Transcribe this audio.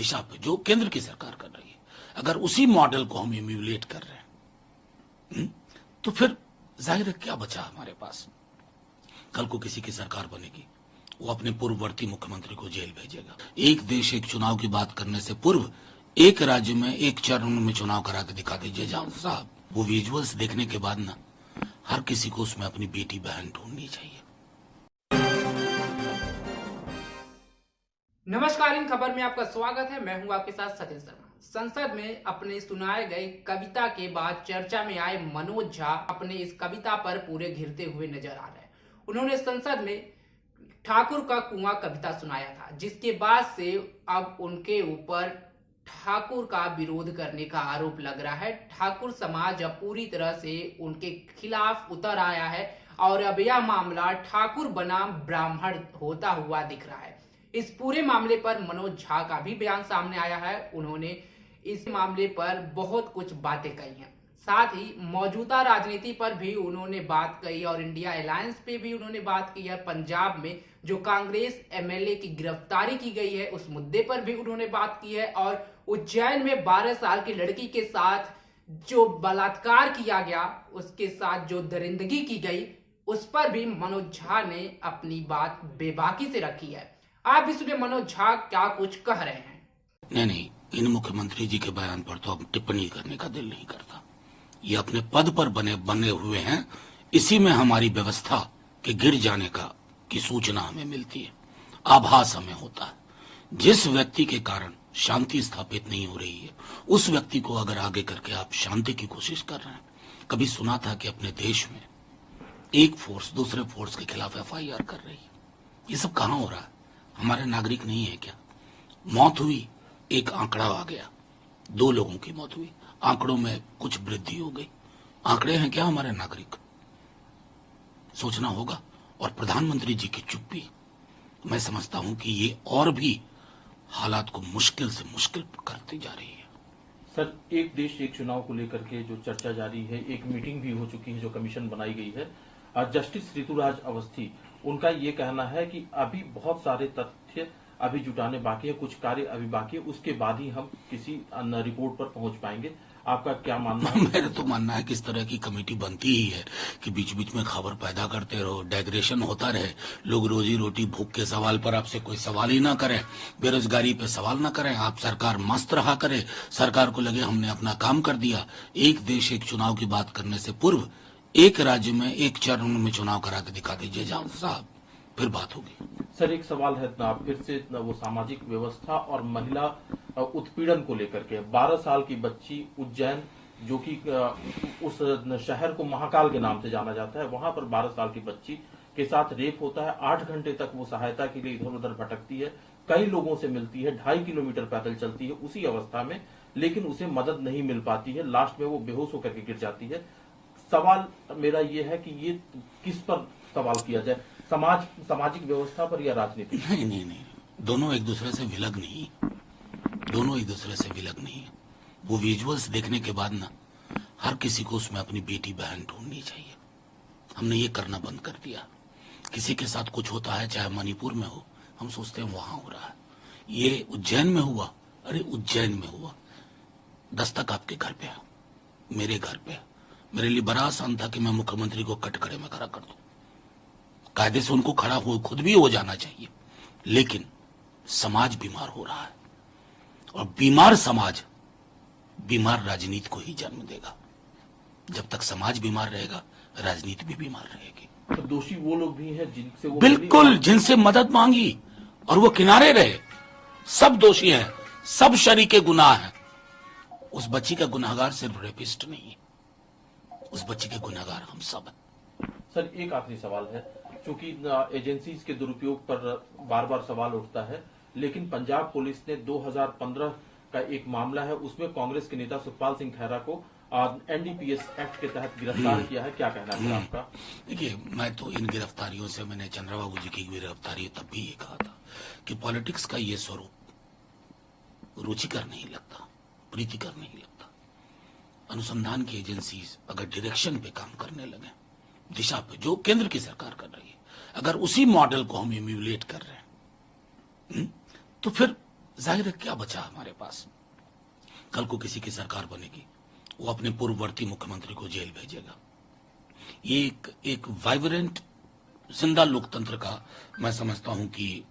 दिशा पे जो केंद्र की सरकार कर रही है, अगर उसी मॉडल को हम इम्यूलेट कर रहे हैं तो फिर जाहिर है क्या बचा हमारे पास। कल को किसी की सरकार बनेगी, वो अपने पूर्ववर्ती मुख्यमंत्री को जेल भेजेगा। एक देश एक चुनाव की बात करने से पूर्व एक राज्य में एक चरण में चुनाव करा के दिखा दीजिए जाओ साहब। वो विजुअल्स देखने के बाद ना हर किसी को उसमें अपनी बेटी बहन ढूंढनी चाहिए। नमस्कार, इन खबर में आपका स्वागत है। मैं हूं आपके साथ सतीश शर्मा। संसद में अपने सुनाए गए कविता के बाद चर्चा में आए मनोज झा अपने इस कविता पर पूरे घिरते हुए नजर आ रहे हैं। उन्होंने संसद में ठाकुर का कुआं कविता सुनाया था, जिसके बाद से अब उनके ऊपर ठाकुर का विरोध करने का आरोप लग रहा है। ठाकुर समाज अब पूरी तरह से उनके खिलाफ उतर आया है और अब यह मामला ठाकुर बनाम ब्राह्मण होता हुआ दिख रहा है। इस पूरे मामले पर मनोज झा का भी बयान सामने आया है। उन्होंने इस मामले पर बहुत कुछ बातें कही हैं, साथ ही मौजूदा राजनीति पर भी उन्होंने बात कही और इंडिया अलायंस पे भी उन्होंने बात की है। पंजाब में जो कांग्रेस एमएलए की गिरफ्तारी की गई है उस मुद्दे पर भी उन्होंने बात की है और उज्जैन में 12 साल की लड़की के साथ जो बलात्कार किया गया, उसके साथ जो दरिंदगी की गई, उस पर भी मनोज झा ने अपनी बात बेबाकी से रखी है। आप भी सुनिए मनोज झा क्या कुछ कह रहे हैं। नहीं, इन मुख्यमंत्री जी के बयान पर तो अब टिप्पणी करने का दिल नहीं करता। ये अपने पद पर बने हुए हैं, इसी में हमारी व्यवस्था के गिर जाने की सूचना हमें मिलती है, आभास हमें होता है। जिस व्यक्ति के कारण शांति स्थापित नहीं हो रही है, उस व्यक्ति को अगर आगे करके आप शांति की कोशिश कर रहे हैं। कभी सुना था कि अपने देश में एक फोर्स दूसरे फोर्स के खिलाफ एफआईआर कर रही है? ये सब कहां हो रहा है? हमारे नागरिक नहीं है क्या? मौत हुई, एक आंकड़ा आ गया, 2 लोगों की मौत हुई, आंकड़ों में कुछ वृद्धि हो गई। आंकड़े हैं क्या हमारे नागरिक? सोचना होगा। और प्रधानमंत्री जी की चुप्पी, मैं समझता हूं कि ये और भी हालात को मुश्किल से मुश्किल करती जा रही है। सर, एक देश एक चुनाव को लेकर के जो चर्चा जारी है, एक मीटिंग भी हो चुकी है जो कमीशन बनाई गई है। जस्टिस ऋतुराज अवस्थी, उनका ये कहना है कि अभी बहुत सारे तथ्य अभी जुटाने बाकी है, कुछ कार्य अभी बाकी है, उसके बाद ही हम किसी रिपोर्ट पर पहुंच पाएंगे। आपका क्या मानना है? मेरा तो मानना है कि इस तरह की कमेटी बनती ही है कि बीच बीच में खबर पैदा करते रहो, डाइग्रेशन होता रहे, लोग रोजी रोटी भूख के सवाल पर आपसे कोई सवाल ही ना करें, बेरोजगारी पे सवाल ना करें, आप सरकार मस्त रहा करे, सरकार को लगे हमने अपना काम कर दिया। एक देश एक चुनाव की बात करने से पूर्व एक राज्य में एक चरण में चुनाव करा के दिखा दीजिए जाओ साहब, फिर बात होगी। सर, एक सवाल है ना, फिर से ना, वो सामाजिक व्यवस्था और महिला उत्पीड़न को लेकर के 12 साल की बच्ची उज्जैन, जो कि उस शहर को महाकाल के नाम से जाना जाता है, वहां पर 12 साल की बच्ची के साथ रेप होता है। 8 घंटे तक वो सहायता के लिए इधर उधर भटकती है, कई लोगों से मिलती है, 2.5 किलोमीटर पैदल चलती है उसी अवस्था में, लेकिन उसे मदद नहीं मिल पाती है। लास्ट में वो बेहोश होकर के गिर जाती है। सवाल मेरा ये है कि ये किस पर सवाल किया जाए, सामाजिक व्यवस्था पर या राजनीति? नहीं, दोनों एक दूसरे से विलग नहीं, दोनों एक दूसरे से विलग नहीं। वो विजुअल्स देखने के बाद ना हर किसी को उसमें अपनी बेटी बहन ढूंढनी चाहिए। हमने ये करना बंद कर दिया। किसी के साथ कुछ होता है, चाहे मणिपुर में हो, हम सोचते हैं वहां हो रहा है। ये उज्जैन में हुआ, अरे उज्जैन में हुआ, दस्तक आपके घर पे है, मेरे घर पे है। मेरे लिए बड़ा आसान था कि मैं मुख्यमंत्री को कटघरे में खड़ा कर दूं। कायदे से उनको खड़ा हो खुद भी हो जाना चाहिए, लेकिन समाज बीमार हो रहा है और बीमार समाज बीमार राजनीति को ही जन्म देगा। जब तक समाज बीमार रहेगा, राजनीति भी बीमार रहेगी। तो दोषी वो लोग भी हैं जिनसे वो बिल्कुल, जिनसे मदद मांगी और वो किनारे रहे, सब दोषी हैं, सब शरीके गुनाह हैं। उस बच्ची का गुनाहगार सिर्फ रेपिस्ट नहीं है, उस बच्ची के गुनाहगार हम सब हैं। सर, एक आखिरी सवाल है, क्योंकि एजेंसीज के दुरुपयोग पर बार बार सवाल उठता है, लेकिन पंजाब पुलिस ने 2015 का एक मामला है, उसमें कांग्रेस के नेता सुखपाल सिंह खैरा को एनडीपीएस एक्ट के तहत गिरफ्तार किया है। क्या कहना है आपका? देखिए, मैं तो इन गिरफ्तारियों से, मैंने चंद्रबाबू जी की गिरफ्तारी तब भी ये कहा था कि पॉलिटिक्स का ये स्वरूप रुचिकर नहीं लगता, प्रीतिकर नहीं लगता। अनुसंधान की एजेंसीज अगर डायरेक्शन पे काम करने लगे, दिशा पे जो केंद्र की सरकार कर रही है, अगर उसी मॉडल को हम इम्यूलेट कर रहे हैं तो फिर जाहिर है क्या बचा हमारे पास? कल को किसी की सरकार बनेगी, वो अपने पूर्ववर्ती मुख्यमंत्री को जेल भेजेगा। ये एक वाइब्रेंट जिंदा लोकतंत्र का मैं समझता हूं कि